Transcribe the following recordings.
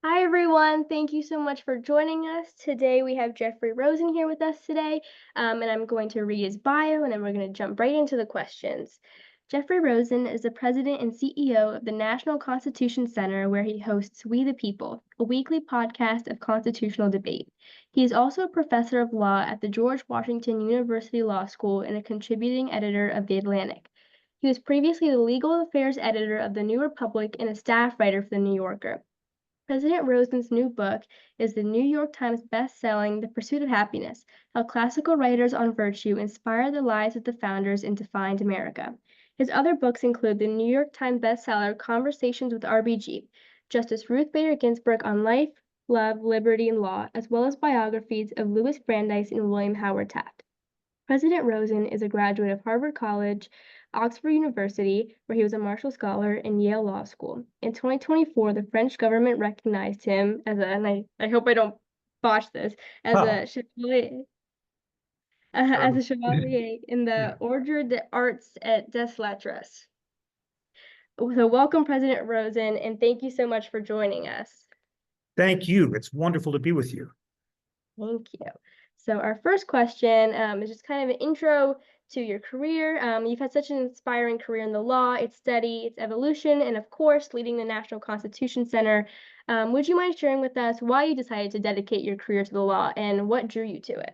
Hi, everyone. Thank you so much for joining us. Today, we have Jeffrey Rosen here with us today, and I'm going to read his bio, and then we're going to jump right into the questions. Jeffrey Rosen is the president and CEO of the National Constitution Center, where he hosts We the People, a weekly podcast of constitutional debate. He is also a professor of law at the George Washington University Law School and a contributing editor of The Atlantic. He was previously the legal affairs editor of The New Republic and a staff writer for The New Yorker. President Rosen's new book is the New York Times best-selling The Pursuit of Happiness: How Classical Writers on Virtue Inspired the Lives of the Founders and Defined America. His other books include the New York Times bestseller Conversations with RBG, Justice Ruth Bader Ginsburg on Life, Love, Liberty, and Law, as well as biographies of Louis Brandeis and William Howard Taft. President Rosen is a graduate of Harvard College, Oxford University, where he was a Marshall Scholar, and Yale Law School. In 2024, the French government recognized him as and I hope I don't botch this, as Oh, a chevalier, in yeah. the Ordre des Arts et des Lettres. So welcome, President Rosen, and thank you so much for joining us. Thank you. It's wonderful to be with you. Thank you. So our first question is just kind of an intro to your career. You've had such an inspiring career in the law, its study, its evolution, and of course, leading the National Constitution Center. Would you mind sharing with us why you decided to dedicate your career to the law and what drew you to it?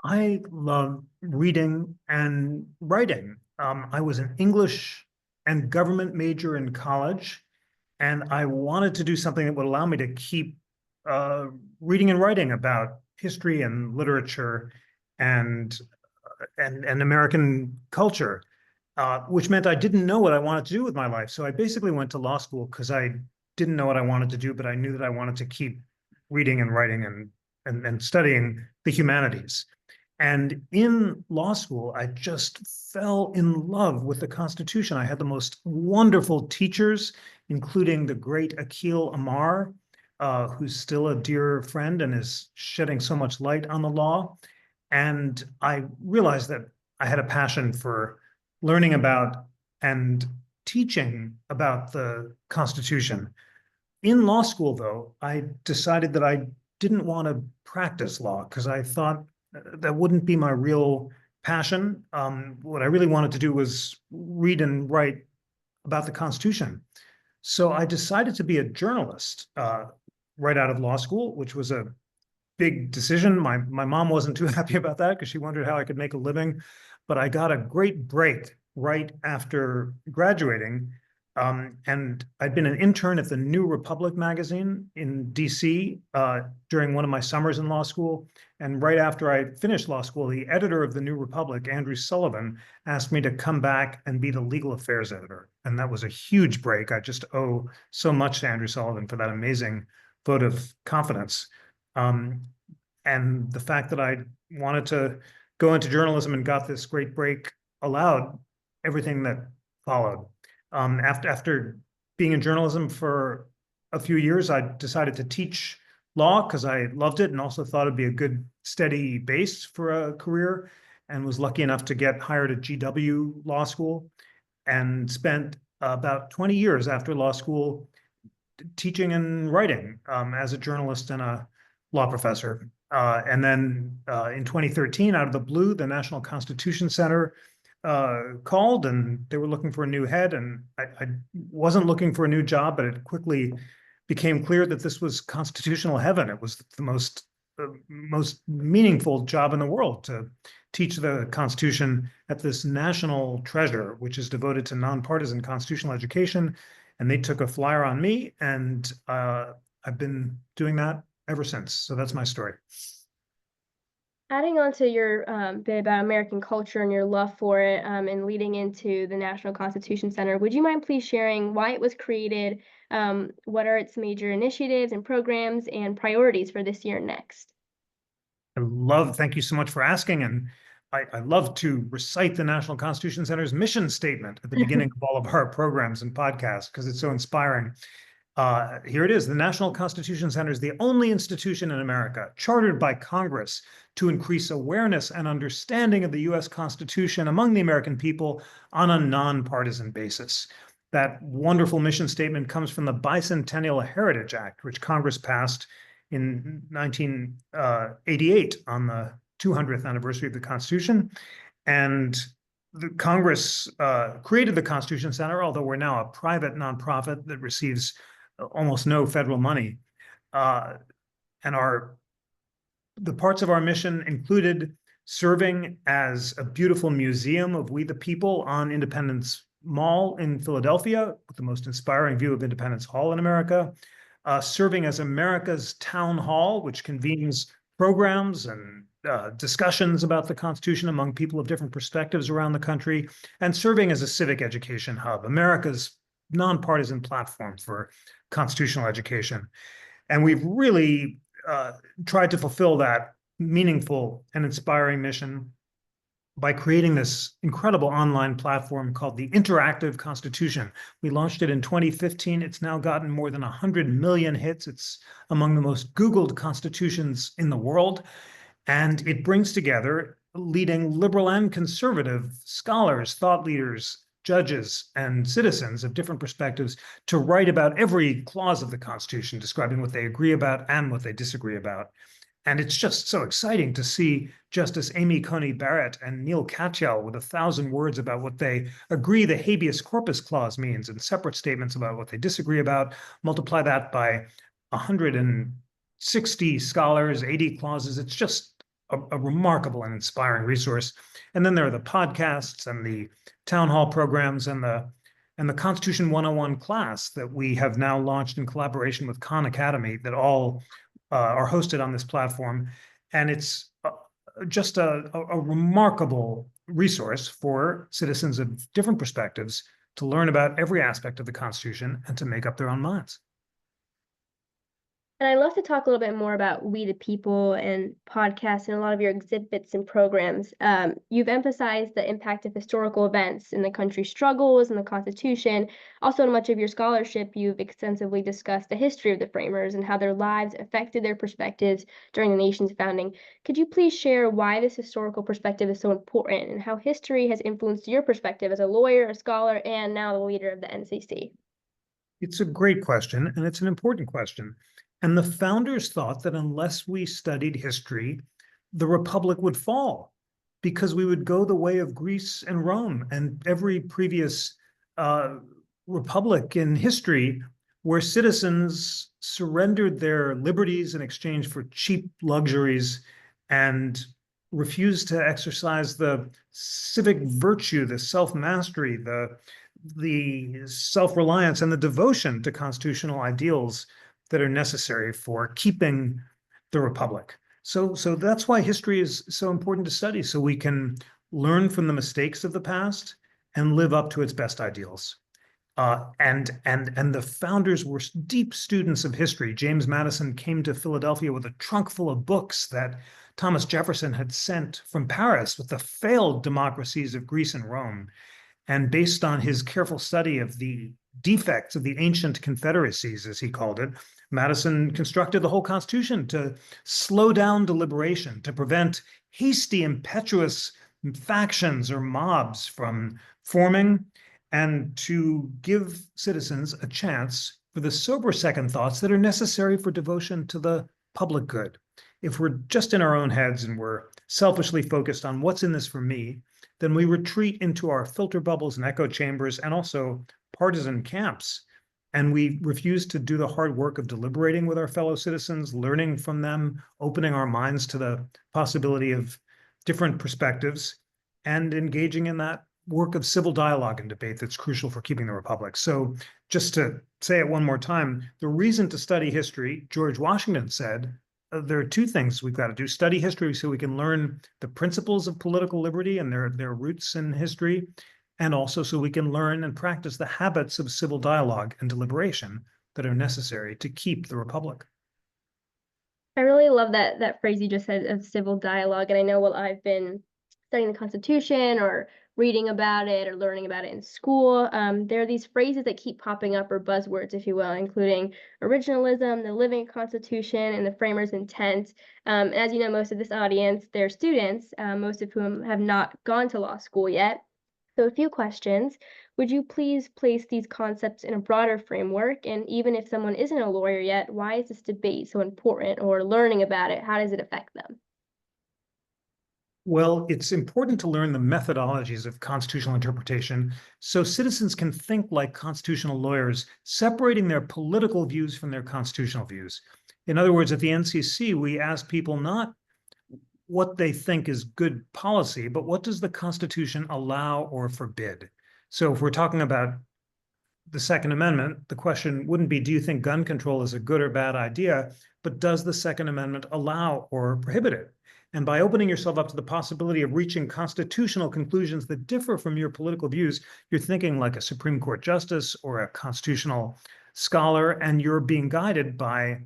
I love reading and writing. I was an English and government major in college, and I wanted to do something that would allow me to keep uh, reading and writing about history and literature and and American culture, which meant I didn't know what I wanted to do with my life. So I basically went to law school because I didn't know what I wanted to do, but I knew that I wanted to keep reading and writing and studying the humanities. And in law school, I just fell in love with the Constitution. I had the most wonderful teachers, including the great Akhil Amar, who's still a dear friend and is shedding so much light on the law. And I realized that I had a passion for learning about and teaching about the Constitution. In law school, though, I decided that I didn't want to practice law because I thought that wouldn't be my real passion. What I really wanted to do was read and write about the Constitution. So I decided to be a journalist right out of law school, which was a big decision. My mom wasn't too happy about that because she wondered how I could make a living, but I got a great break right after graduating. And I'd been an intern at the New Republic magazine in DC during one of my summers in law school. And right after I finished law school, the editor of the New Republic, Andrew Sullivan, asked me to come back and be the legal affairs editor. And that was a huge break. I just owe so much to Andrew Sullivan for that amazing vote of confidence. Um, and the fact that I wanted to go into journalism and got this great break allowed everything that followed. After being in journalism for a few years, I decided to teach law because I loved it and also thought it'd be a good steady base for a career, and was lucky enough to get hired at GW Law School and spent about 20 years after law school teaching and writing as a journalist and a law professor. And then in 2013, out of the blue, the National Constitution Center called and they were looking for a new head. And I wasn't looking for a new job, but it quickly became clear that this was constitutional heaven. It was the most meaningful job in the world to teach the Constitution at this national treasure, which is devoted to nonpartisan constitutional education. And they took a flyer on me, and I've been doing that ever since. So that's my story. Adding on to your bit about American culture and your love for it, and leading into the National Constitution Center, would you mind please sharing why it was created, what are its major initiatives and programs and priorities for this year and next? Thank you so much for asking. And I love to recite the National Constitution Center's mission statement at the beginning of all of our programs and podcasts because it's so inspiring. Here it is. The National Constitution Center is the only institution in America chartered by Congress to increase awareness and understanding of the U.S. Constitution among the American people on a nonpartisan basis. that wonderful mission statement comes from the Bicentennial Heritage Act, which Congress passed in 1988 on the 200th anniversary of the Constitution. And the Congress created the Constitution Center, although we're now a private nonprofit that receives almost no federal money. And the parts of our mission included serving as a beautiful museum of We the People on Independence Mall in Philadelphia, with the most inspiring view of Independence Hall in America, serving as America's town hall, which convenes programs and discussions about the Constitution among people of different perspectives around the country, and serving as a civic education hub, America's nonpartisan platform for constitutional education. And we've really tried to fulfill that meaningful and inspiring mission by creating this incredible online platform called the Interactive Constitution. We launched it in 2015. It's now gotten more than 100 million hits. It's among the most Googled constitutions in the world. And it brings together leading liberal and conservative scholars, thought leaders, judges, and citizens of different perspectives to write about every clause of the Constitution, describing what they agree about and what they disagree about. And it's just so exciting to see Justice Amy Coney Barrett and Neil Katyal with 1,000 words about what they agree the habeas corpus clause means and separate statements about what they disagree about. Multiply that by 160 scholars, 80 clauses. It's just a remarkable and inspiring resource. And then there are the podcasts and the town hall programs and the Constitution 101 class that we have now launched in collaboration with Khan Academy that all are hosted on this platform. And it's just a remarkable resource for citizens of different perspectives to learn about every aspect of the Constitution and to make up their own minds. And I'd love to talk a little bit more about We the People and podcasts and a lot of your exhibits and programs. You've emphasized the impact of historical events in the country's struggles and the Constitution. Also, in much of your scholarship, you've extensively discussed the history of the framers and how their lives affected their perspectives during the nation's founding. Could you please share why this historical perspective is so important and how history has influenced your perspective as a lawyer, a scholar, and now the leader of the NCC? It's a great question, and it's an important question. And the founders thought that unless we studied history, the Republic would fall because we would go the way of Greece and Rome and every previous republic in history where citizens surrendered their liberties in exchange for cheap luxuries and refused to exercise the civic virtue, the self-mastery, the self-reliance, and the devotion to constitutional ideals that are necessary for keeping the republic. So that's why history is so important to study, so we can learn from the mistakes of the past and live up to its best ideals. And the founders were deep students of history. James Madison came to Philadelphia with a trunk full of books that Thomas Jefferson had sent from Paris with the failed democracies of Greece and Rome. And based on his careful study of the defects of the ancient confederacies, as he called it, Madison constructed the whole Constitution to slow down deliberation, to prevent hasty, impetuous factions or mobs from forming, and to give citizens a chance for the sober second thoughts that are necessary for devotion to the public good. If we're just in our own heads and we're selfishly focused on what's in this for me, then we retreat into our filter bubbles and echo chambers and also partisan camps. And we refuse to do the hard work of deliberating with our fellow citizens, learning from them, opening our minds to the possibility of different perspectives, and engaging in that work of civil dialogue and debate that's crucial for keeping the republic. So just to say it one more time, the reason to study history, George Washington said, there are two things we've got to do. Study history so we can learn the principles of political liberty and their roots in history, and also so we can learn and practice the habits of civil dialogue and deliberation that are necessary to keep the republic. I really love that phrase you just said of civil dialogue. And I know while I've been studying the Constitution or reading about it or learning about it in school, there are these phrases that keep popping up, or buzzwords, if you will, including originalism, the living Constitution, and the framers' intent. As you know, most of this audience, they're students, most of whom have not gone to law school yet. So, a few questions. Would you please place these concepts in a broader framework? And even if someone isn't a lawyer yet, why is this debate so important or learning about it? How does it affect them? Well, it's important to learn the methodologies of constitutional interpretation so citizens can think like constitutional lawyers, separating their political views from their constitutional views. In other words, at the NCC, we ask people not what they think is good policy, but what does the Constitution allow or forbid? So if we're talking about the Second Amendment, the question wouldn't be, do you think gun control is a good or bad idea? But does the Second Amendment allow or prohibit it? And by opening yourself up to the possibility of reaching constitutional conclusions that differ from your political views, you're thinking like a Supreme Court justice or a constitutional scholar, and you're being guided by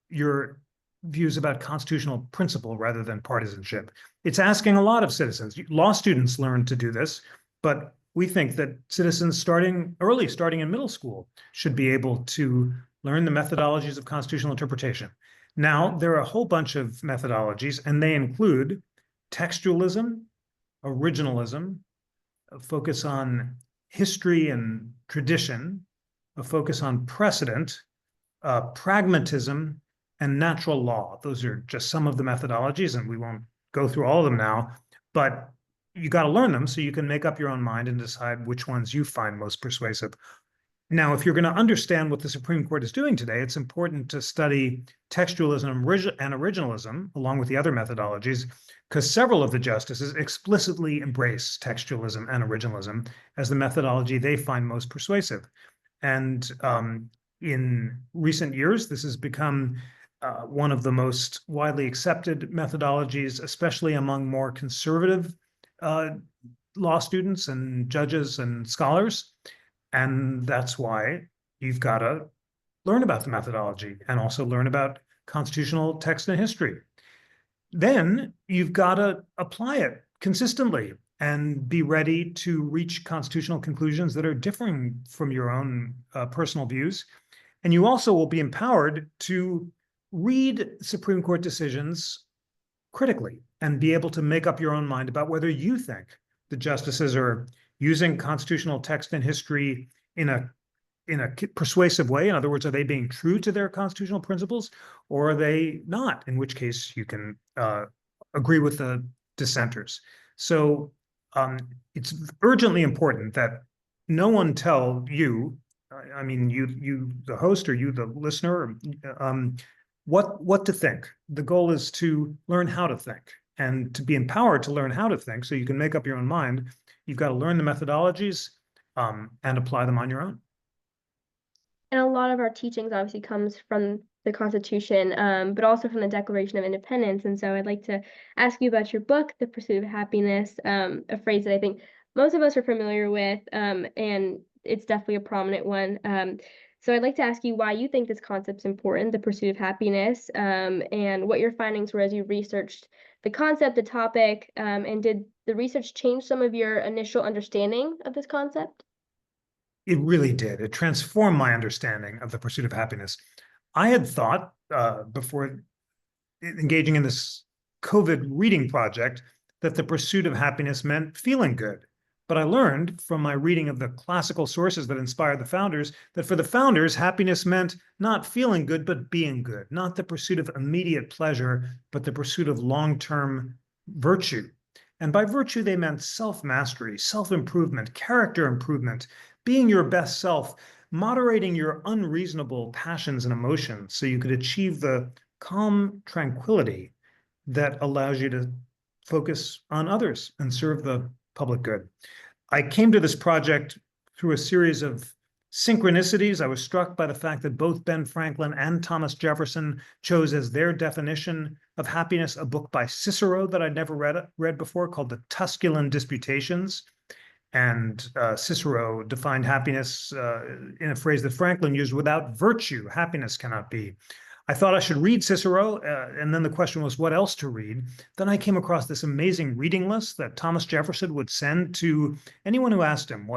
your views about constitutional principle rather than partisanship. It's asking a lot of citizens. Law students learn to do this, but we think that citizens starting early, starting in middle school, should be able to learn the methodologies of constitutional interpretation. Now, there are a whole bunch of methodologies, and they include textualism, originalism, a focus on history and tradition, a focus on precedent, pragmatism, and natural law. Those are just some of the methodologies, and we won't go through all of them now, but you got to learn them so you can make up your own mind and decide which ones you find most persuasive. Now, if you're going to understand what the Supreme Court is doing today, it's important to study textualism and originalism along with the other methodologies, because several of the justices explicitly embrace textualism and originalism as the methodology they find most persuasive. And in recent years, this has become one of the most widely accepted methodologies, especially among more conservative law students and judges and scholars. And that's why you've got to learn about the methodology and also learn about constitutional text and history. Then you've got to apply it consistently and be ready to reach constitutional conclusions that are differing from your own personal views. And you also will be empowered to read Supreme Court decisions critically and be able to make up your own mind about whether you think the justices are using constitutional text and history in a persuasive way. In other words, are they being true to their constitutional principles, or are they not? In which case, you can agree with the dissenters. So it's urgently important that no one tell you, I mean, you the host or you the listener, what to think. The goal is to learn how to think and to be empowered to learn how to think so you can make up your own mind. You've got to learn the methodologies and apply them on your own. And a lot of our teachings obviously comes from the Constitution, but also from the Declaration of Independence. And so I'd like to ask you about your book, The Pursuit of Happiness, a phrase that I think most of us are familiar with, and it's definitely a prominent one. So I'd like to ask you why you think this concept's important, the pursuit of happiness, and what your findings were as you researched the concept, the topic, and did the research change some of your initial understanding of this concept? It really did. It transformed my understanding of the pursuit of happiness. I had thought before engaging in this COVID reading project that the pursuit of happiness meant feeling good. But I learned from my reading of the classical sources that inspired the founders that for the founders, happiness meant not feeling good, but being good, not the pursuit of immediate pleasure, but the pursuit of long-term virtue. And by virtue, they meant self-mastery, self-improvement, character improvement, being your best self, moderating your unreasonable passions and emotions so you could achieve the calm tranquility that allows you to focus on others and serve the public good. I came to this project through a series of synchronicities. I was struck by the fact that both Ben Franklin and Thomas Jefferson chose as their definition of happiness a book by Cicero that I'd never read before called the Tusculan Disputations. And Cicero defined happiness in a phrase that Franklin used: without virtue, happiness cannot be. I thought I should read Cicero, and then the question was what else to read. Then I came across this amazing reading list that Thomas Jefferson would send to anyone who asked him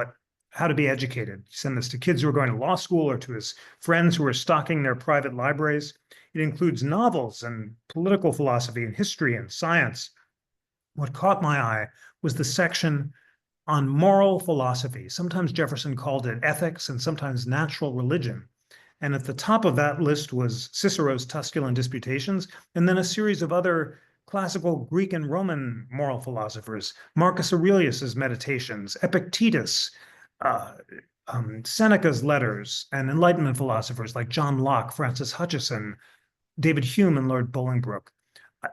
how to be educated. He sent this to kids who were going to law school or to his friends who were stocking their private libraries. It includes novels and political philosophy and history and science. What caught my eye was the section on moral philosophy. Sometimes Jefferson called it ethics and sometimes natural religion. And at the top of that list was Cicero's Tusculan Disputations, and then a series of other classical Greek and Roman moral philosophers, Marcus Aurelius's Meditations, Epictetus, uh, Seneca's letters, and Enlightenment philosophers like John Locke, Francis Hutcheson, David Hume, and Lord Bolingbroke.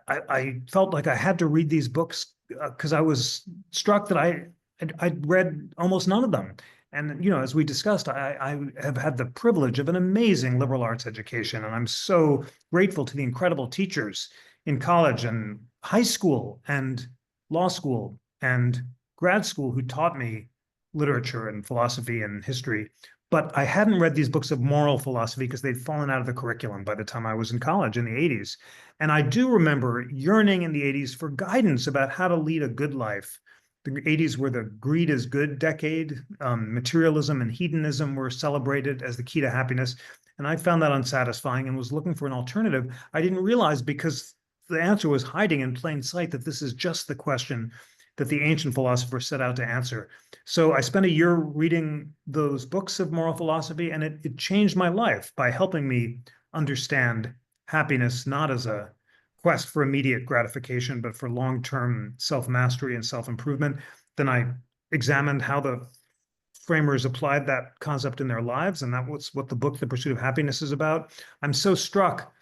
I felt like I had to read these books because I was struck that I'd read almost none of them. And, as we discussed, I have had the privilege of an amazing liberal arts education, and I'm so grateful to the incredible teachers in college and high school and law school and grad school who taught me literature and philosophy and history. But I hadn't read these books of moral philosophy because they'd fallen out of the curriculum by the time I was in college in the 80s. And I do remember yearning in the 80s for guidance about how to lead a good life. The 80s were the greed is good decade. Materialism and hedonism were celebrated as the key to happiness. And I found that unsatisfying and was looking for an alternative. I didn't realize, because the answer was hiding in plain sight, that this is just the question that the ancient philosophers set out to answer. So I spent a year reading those books of moral philosophy, and it changed my life by helping me understand happiness not as a quest for immediate gratification, but for long-term self-mastery and self-improvement. Then I examined how the framers applied that concept in their lives, and that was what the book, The Pursuit of Happiness, is about. I'm so struck,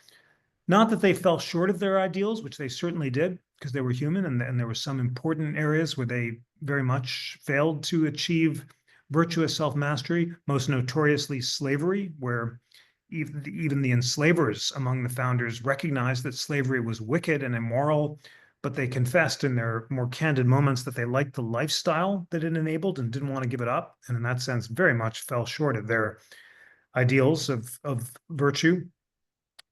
not that they fell short of their ideals, which they certainly did, because they were human, and there were some important areas where they very much failed to achieve virtuous self-mastery, most notoriously slavery, where even the enslavers among the founders recognized that slavery was wicked and immoral, but they confessed in their more candid moments that they liked the lifestyle that it enabled and didn't want to give it up, and in that sense very much fell short of their ideals of virtue.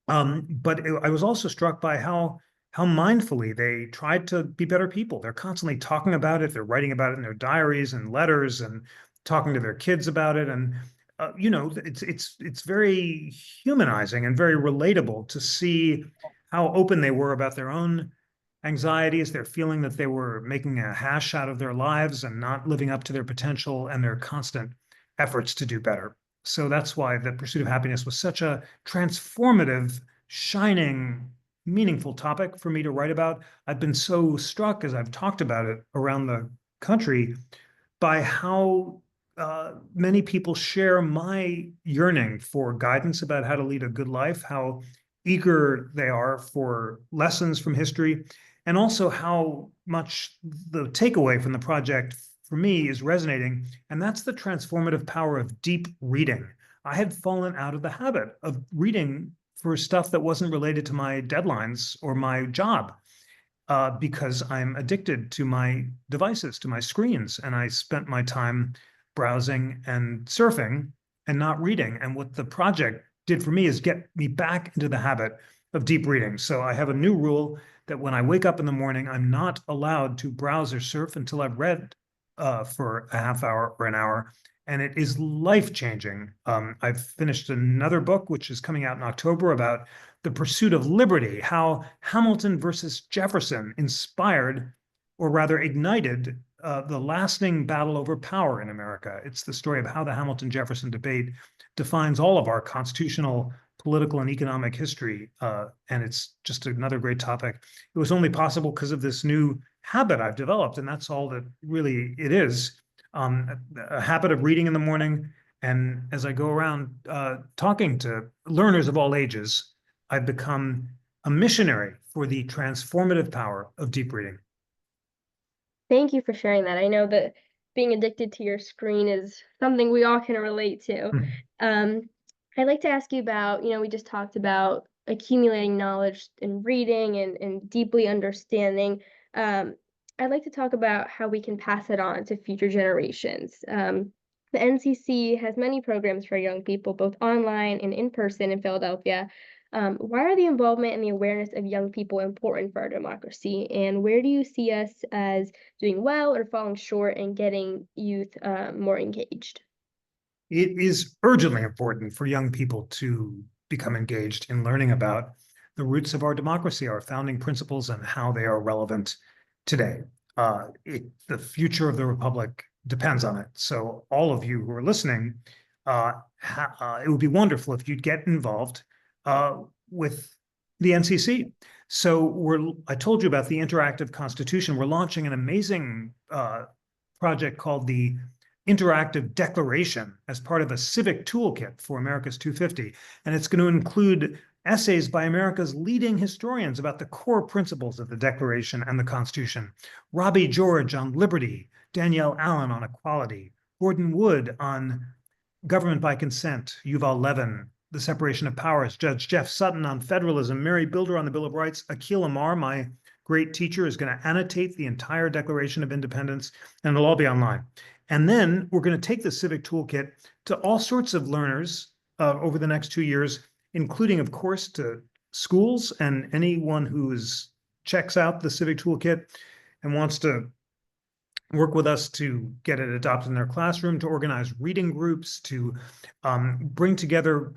But I was also struck by how mindfully they tried to be better people. They're constantly talking about it. They're writing about it in their diaries and letters and talking to their kids about it. And it's very humanizing and very relatable to see how open they were about their own anxieties, their feeling that they were making a hash out of their lives and not living up to their potential, and their constant efforts to do better. So that's why The Pursuit of Happiness was such a transformative, shining, meaningful topic for me to write about. I've been so struck, as I've talked about it around the country, by how many people share my yearning for guidance about how to lead a good life, how eager they are for lessons from history, and also how much the takeaway from the project for me is resonating, and that's the transformative power of deep reading. I had fallen out of the habit of reading for stuff that wasn't related to my deadlines or my job, because I'm addicted to my devices, to my screens, and I spent my time browsing and surfing and not reading. And what the project did for me is get me back into the habit of deep reading. So I have a new rule that when I wake up in the morning, I'm not allowed to browse or surf until I've read for a half hour or an hour. And it is life-changing. I've finished another book, which is coming out in October, about the pursuit of liberty, how Hamilton versus Jefferson inspired, or rather ignited, the lasting battle over power in America. It's the story of how the Hamilton-Jefferson debate defines all of our constitutional, political, and economic history. And it's just another great topic. It was only possible because of this new habit I've developed, and that's all that really it is. A habit of reading in the morning. And as I go around talking to learners of all ages, I've become a missionary for the transformative power of deep reading. Thank you for sharing that. I know that being addicted to your screen is something we all can relate to. I'd like to ask you about, we just talked about accumulating knowledge and reading and deeply understanding. I'd like to talk about how we can pass it on to future generations. The NCC has many programs for young people, both online and in person in Philadelphia. Why are the involvement and the awareness of young people important for our democracy? And where do you see us as doing well or falling short in getting youth more engaged? It is urgently important for young people to become engaged in learning about the roots of our democracy, our founding principles, and how they are relevant today. The future of the republic depends on it. So all of you who are listening, it would be wonderful if you'd get involved with the NCC. So I told you about the Interactive Constitution. We're launching an amazing project called the Interactive Declaration as part of a civic toolkit for America's 250. And it's going to include essays by America's leading historians about the core principles of the Declaration and the Constitution. Robbie George on liberty, Danielle Allen on equality, Gordon Wood on government by consent, Yuval Levin, the separation of powers, Judge Jeff Sutton on federalism, Mary Bilder on the Bill of Rights, Akhil Amar, my great teacher, is going to annotate the entire Declaration of Independence, and it'll all be online. And then we're going to take the Civic Toolkit to all sorts of learners over the next 2 years, including, of course, to schools and anyone who checks out the Civic Toolkit and wants to work with us to get it adopted in their classroom, to organize reading groups, to bring together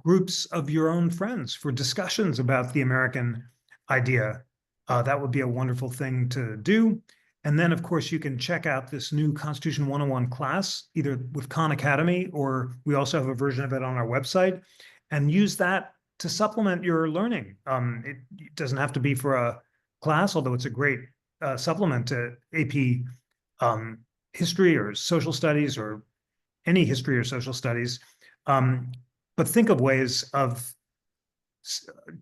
groups of your own friends for discussions about the American idea. That would be a wonderful thing to do. And then, of course, you can check out this new Constitution 101 class, either with Khan Academy, or we also have a version of it on our website, and use that to supplement your learning. It doesn't have to be for a class, although it's a great supplement to AP history or social studies or any history or social studies. But think of ways of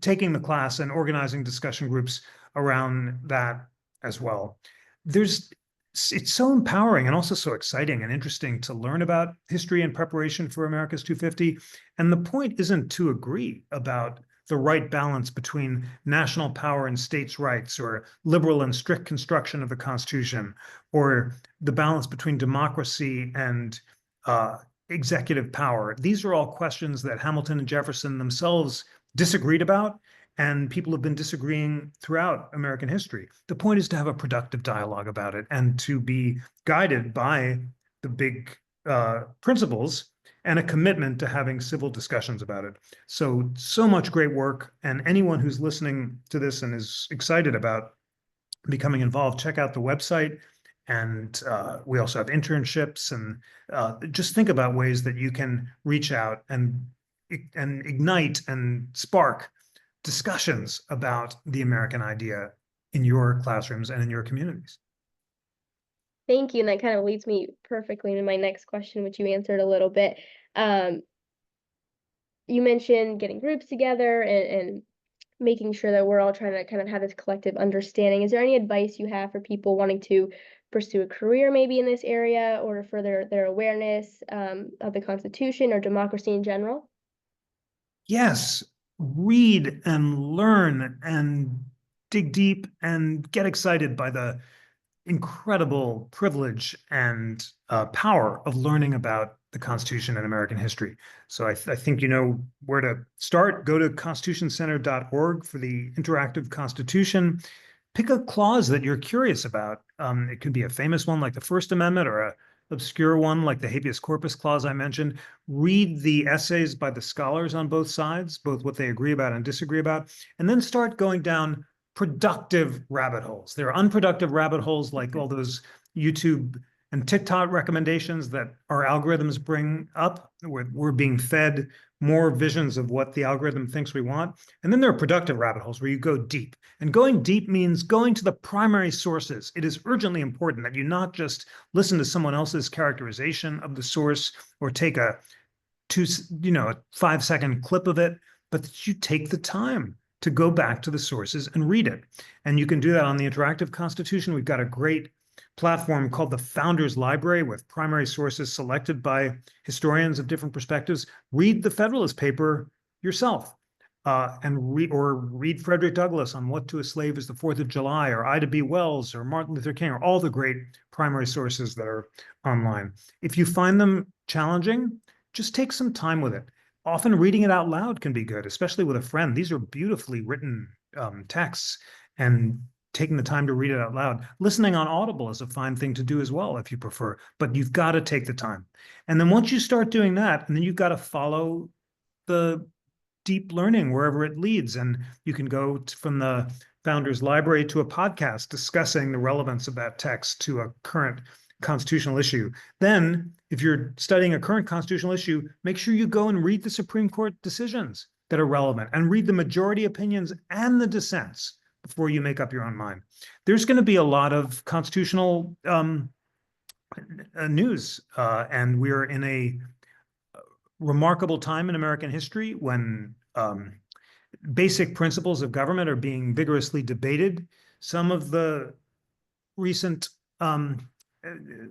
taking the class and organizing discussion groups around that as well. It's so empowering and also so exciting and interesting to learn about history in preparation for America's 250. And the point isn't to agree about the right balance between national power and states' rights, or liberal and strict construction of the Constitution, or the balance between democracy and executive power. These are all questions that Hamilton and Jefferson themselves disagreed about, and people have been disagreeing throughout American history. The point is to have a productive dialogue about it and to be guided by the big principles and a commitment to having civil discussions about it. So much great work. And anyone who's listening to this and is excited about becoming involved, check out the website. And we also have internships, and just think about ways that you can reach out and ignite and spark discussions about the American idea in your classrooms and in your communities. Thank you. And that kind of leads me perfectly into my next question, which you answered a little bit. You mentioned getting groups together and making sure that we're all trying to kind of have this collective understanding. Is there any advice you have for people wanting to pursue a career maybe in this area, or further their awareness of the Constitution or democracy in general? Yes, read and learn and dig deep and get excited by the incredible privilege and power of learning about the Constitution and American history. So I think you know where to start. Go to constitutioncenter.org for the interactive Constitution. Pick a clause that you're curious about. It could be a famous one like the First Amendment, or a obscure one like the habeas corpus clause I mentioned. Read the essays by the scholars on both sides, both what they agree about and disagree about, and then start going down productive rabbit holes. There are unproductive rabbit holes like all those YouTube and TikTok recommendations that our algorithms bring up. We're being fed more visions of what the algorithm thinks we want. And then there are productive rabbit holes where you go deep. And going deep means going to the primary sources. It is urgently important that you not just listen to someone else's characterization of the source or take a 5-second clip of it, but that you take the time to go back to the sources and read it. And you can do that on the Interactive Constitution. We've got a great platform called the Founders Library with primary sources selected by historians of different perspectives. Read the Federalist Paper yourself, and read Frederick Douglass on What to a Slave is the 4th of July, or Ida B. Wells, or Martin Luther King, or all the great primary sources that are online. If you find them challenging, just take some time with it. Often reading it out loud can be good, especially with a friend. These are beautifully written texts, and taking the time to read it out loud. Listening on Audible is a fine thing to do as well, if you prefer, but you've got to take the time. And then once you start doing that, and then you've got to follow the deep learning wherever it leads. And you can go from the Founders Library to a podcast discussing the relevance of that text to a current constitutional issue. Then, if you're studying a current constitutional issue, make sure you go and read the Supreme Court decisions that are relevant and read the majority opinions and the dissents before you make up your own mind. There's going to be a lot of constitutional news, and we're in a remarkable time in American history when basic principles of government are being vigorously debated. Some of the recent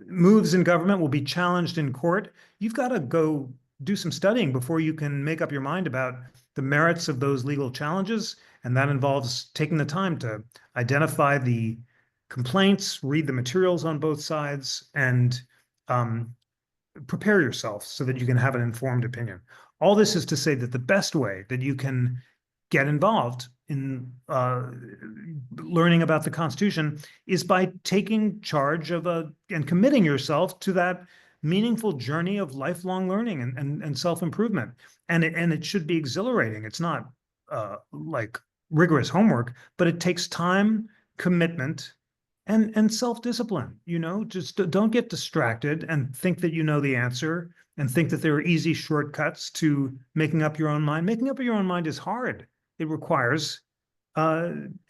moves in government will be challenged in court. You've got to go do some studying before you can make up your mind about the merits of those legal challenges. And that involves taking the time to identify the complaints, read the materials on both sides, and prepare yourself so that you can have an informed opinion. All this is to say that the best way that you can get involved in learning about the Constitution is by taking charge of and committing yourself to that meaningful journey of lifelong learning and self-improvement. And it should be exhilarating. It's not like rigorous homework, but it takes time, commitment, and self-discipline. Just don't get distracted and think that you know the answer and think that there are easy shortcuts to making up your own mind. Making up your own mind is hard. It requires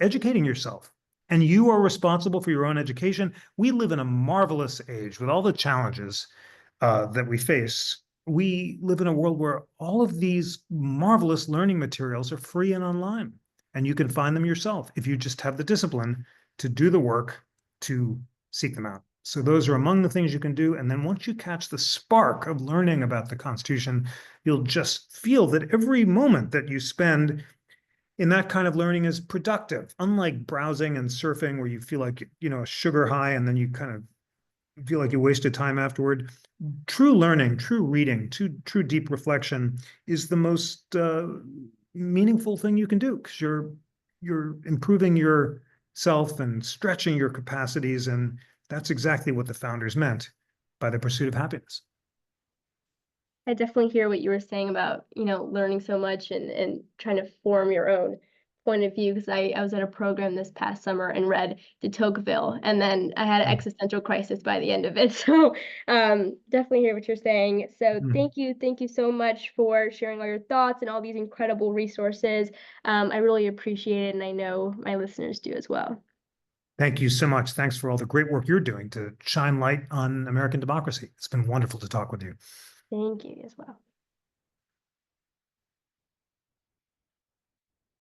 educating yourself. And you are responsible for your own education. We live in a marvelous age with all the challenges that we face. We live in a world where all of these marvelous learning materials are free and online. And you can find them yourself if you just have the discipline to do the work to seek them out. So those are among the things you can do. And then once you catch the spark of learning about the Constitution, you'll just feel that every moment that you spend in that kind of learning is productive, unlike browsing and surfing where you feel like, a sugar high and then you kind of feel like you wasted time afterward. True learning, true reading, true deep reflection is the most meaningful thing you can do because you're improving yourself and stretching your capacities. And that's exactly what the founders meant by the pursuit of happiness. I definitely hear what you were saying about, learning so much and trying to form your own point of view. Because I was at a program this past summer and read de Tocqueville, and then I had an existential crisis by the end of it. So definitely hear what you're saying. So thank you so much for sharing all your thoughts and all these incredible resources. I really appreciate it, and I know my listeners do as well. Thank you so much. Thanks for all the great work you're doing to shine light on American democracy. It's been wonderful to talk with you. Thank you as well.